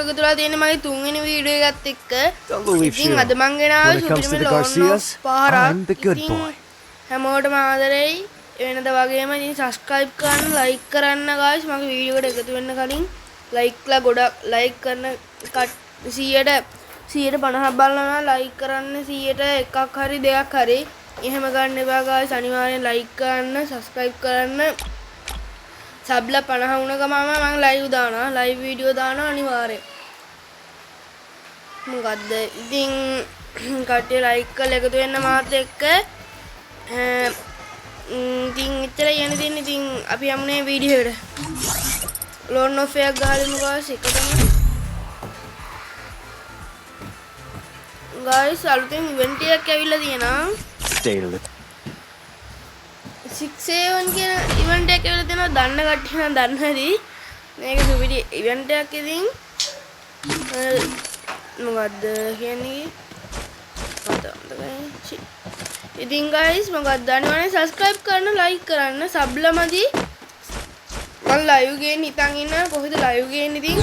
එකතු වෙලා තියෙන්නේ මගේ තුන්වෙනි වීඩියෝ එකත් එක්ක. ඉතින් අද මං ගෙනාවේ සුපිරිම ලෝන් පහරක්. ඉතින් හැමෝටම ආදරෙයි. වෙනද වගේම ඉතින් subscribe කරන්න, like කරන්න guys. මගේ වීඩියෝ එකට එකතු වෙන්න කලින් like ලා ගොඩක් like කරන 150ක් බලනවා like කරන්න 100ට එකක් හරි දෙකක් හරි. එහෙම ගන්න එපා guys. අනිවාර්යෙන් like කරන්න, subscribe කරන්න. සබ්ලා 50 වුණ ගමම මම live දානවා. live video දානවා අනිවාර්යෙන්. මොකද්ද? ඉතින් කට්ටිය like කරලා එකතු වෙන්න මාත් එක්ක. ඉතින් ඉතරයි යන්නේ තියෙන්නේ. ඉතින් අපි යමුනේ වීඩියෝ එකට. ලෝන් ඔෆ් එකක් ගහලිමු guys එකටම. guys අලුතෙන් event එකක් ඇවිල්ලා තියෙනවා. 6A1 කියන event එකක් ඇවිල්ලා තියෙනවා. දන්න කට්ටිය නම් දන්න හැටි. මේක සුපිරි event එකක් ඉතින් මොකද්ද කියන්නේ? ඉතින් guys මොකක්ද අනිවාර්යෙන් subscribe කරන්න, like කරන්න. සබ්ලා මදි. මම live ගේන්න හිතන් ඉන්නවා. කොහෙද live ගේන්නේ ඉතින්?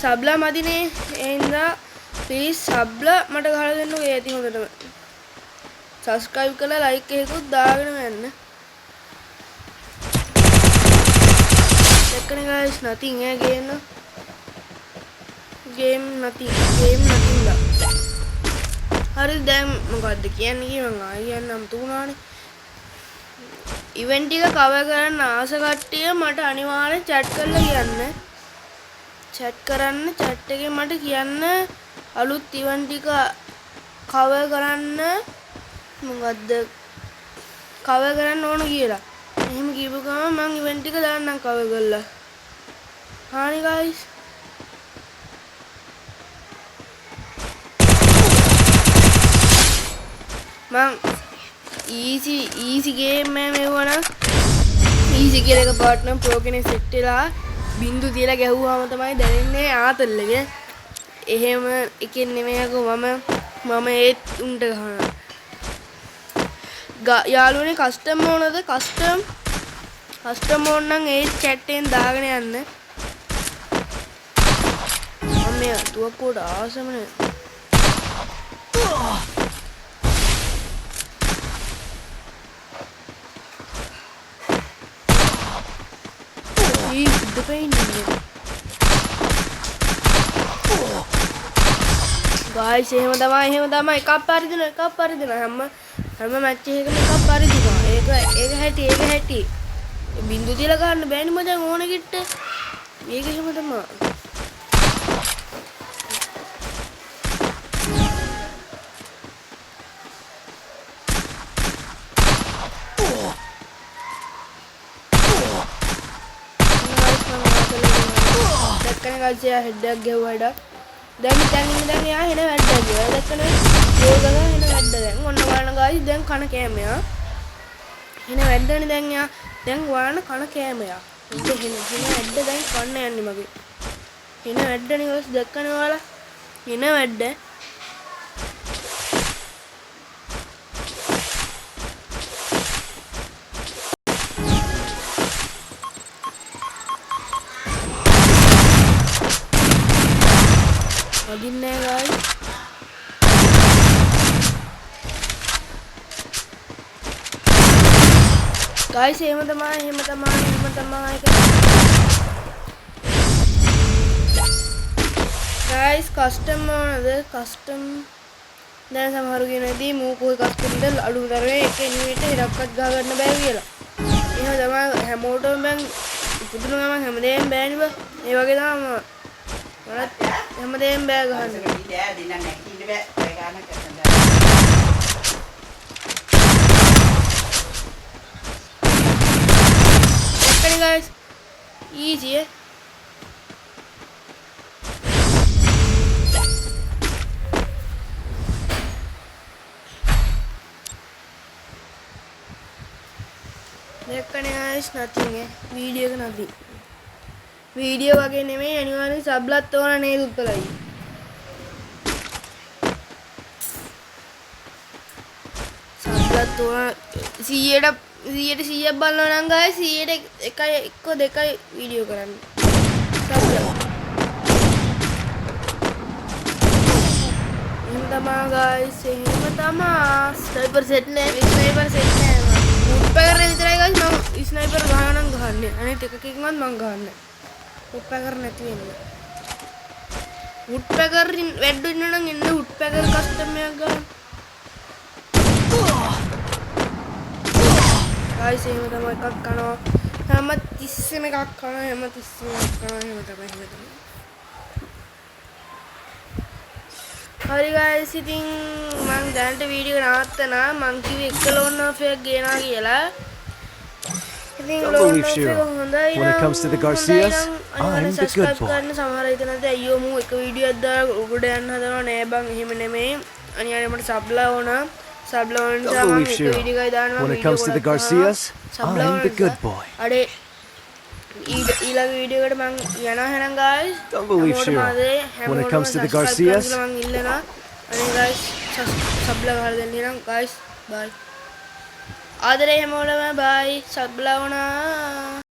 සබ්ලා මදිනේ. ඒ හින්දා please සබ්ලා මට ගහලා දෙන්නකෝ. ඒ ඇති හොඳටම. subscribe කරලා like එකකුත් දාගෙන යන්න. දෙකනේ guys nothing nothing ලා. හරි දැන් මොකද්ද කියන්නේ මම ආයෙන්නම් තුනානේ. ඉවෙන්ට් එක කවර් කරන්න ආස කට්ටිය මට අනිවාර්යෙන් chat කරලා කියන්න. chat කරන්න chat එකේ මට කියන්න අලුත් ඉවෙන්ට් එක කවර් කරන්න මොකද්ද කවර් කරන්න ඕන කියලා. එහෙම කියපු ගමන් මම ඉවෙන්ට් එක දාන්නම් කවර් කරලා. හානි guys. මං easy game මෙවුවා easy කියලා එක පාර්ට්නර් ප්‍රෝ කෙනෙක් සෙට් වෙලා බින්දු තියලා ගැහුවාම තමයි දැනෙන්නේ ආතල් එක. එහෙම එකෙන් නෙමෙයි අකෝ මම ඒත් උන්ට ගහනවා. යාළුවනේ කස්ටම් ඕනද? කස්ටම් ඕන නම් ඒ chat එකෙන් දාගෙන යන්න. මම මේ තුවක්කුවට ආසමනේ. The pain guys එහෙම තමයි එකක් පරිදින හැම මැච් එකකම එකක් පරිදිනවා. ඒක හැටි බින්දු තියලා ගන්න බෑනේ මචං ඕන කිට්ට. මේක එහෙම තමයි. ගල්සියා හෙඩ් එකක් ගෙවුවා. දැන් එයා එන වැඩ ගියා. දැක්කනේ යෝගල එන වැඩ දැන් ඔන්න වරණ ගායි දැන් කන කෑමයා. එන වැඩනේ දැන් එයා දැන් වරණ කන කෑමයා. ඉතින් එන වැඩ දැන් කන්න යන්නේ මගේ. එන වැඩනේ ඔස් දැක්කනේ ඔයාලා. එන වැඩ වදින්නේ guys. guys එහෙම තමයි guys custom මොනද custom දැන් සමහරු කියනදී මූ කොයි custom දෙල් අලු තරේ එක එනිමේට හිරක්වත් ගහ ගන්න බෑ කියලා. එහෙම තමයි හැමෝටම බෑන් පුදුම ගමන් හැමදේම බෑනේ බා. ඒ වගේ තමයි මට හැමදේම බෑ ගහන්න. දින නැකින්න බෑ. ඔය ගන්න කරන්න. Okay guys. Easy. දෙකනේ guys nothing video එක nothing. වීඩියෝ වගේ නෙමෙයි අනිවාර්යෙන් සබ්ලත් ඕන නේද උත්තලයි. සබ්ලත් ඕන 100ට බලනවා නම් guys 100ට 1 2 වීඩියෝ කරන්න. සබ්ලත් තමා ගයිස් එහෙම තමා ස්නයිපර් සෙට් නෑ ස්නයිපර් සෙට් නෑ වුඩ් පැකර් විතරයි ගයිස් මම ස්නයිපර් ගහනනම් ගහන්නේ අනිත් එකකින්වත් මම ගහන්නේ වුඩ් පැකර් නැති වෙන්නේ වුඩ් පැකර් වැඩ ඉන්න නම් ඉන්න වුඩ් පැකර් කස්ටම් එකක් ගන්න ගයිස් එහෙම තමයි එකක් කනවා හැම තිස්සෙම එකක් කනවා හැම තිස්සෙම එකක් කනවා එහෙම තමයි හරි ගයිස් ඉතින් මම දැනට වීඩියෝ නවත්තනවා මං කිව්වේ එක ලෝන් ඔෆ් එකක් ගේනවා කියලා ඉතින් ලෝන් ඔෆ් එක හොඳයි When it comes to the Garcias, I'm the good boy. ගන්න සමහර හිතනද අයියෝ මූ එක වීඩියෝ එකක් දාලා උඩ යන්න හදනවා නෑ බං එහෙම නෙමෙයි අනිවාර්යයෙන් මට සබ්ලා ඕන සබ්ලා ඕන නිසා මම එක වීඩියෝ එකක් දානවා When it comes to the Garcias, I'm the good boy. අඩේ ඊළඟ වීඩියෝ එකට මං යනවා එහෙනම් guys Don't believe Shiro. When it comes to the Garcias, මං ඉල්ලනවා අනේ guys සබ්ලා ගහලා දෙන්න එහෙනම් guys bye ආදරේ හැමෝටම bye සබ්ලා වුණා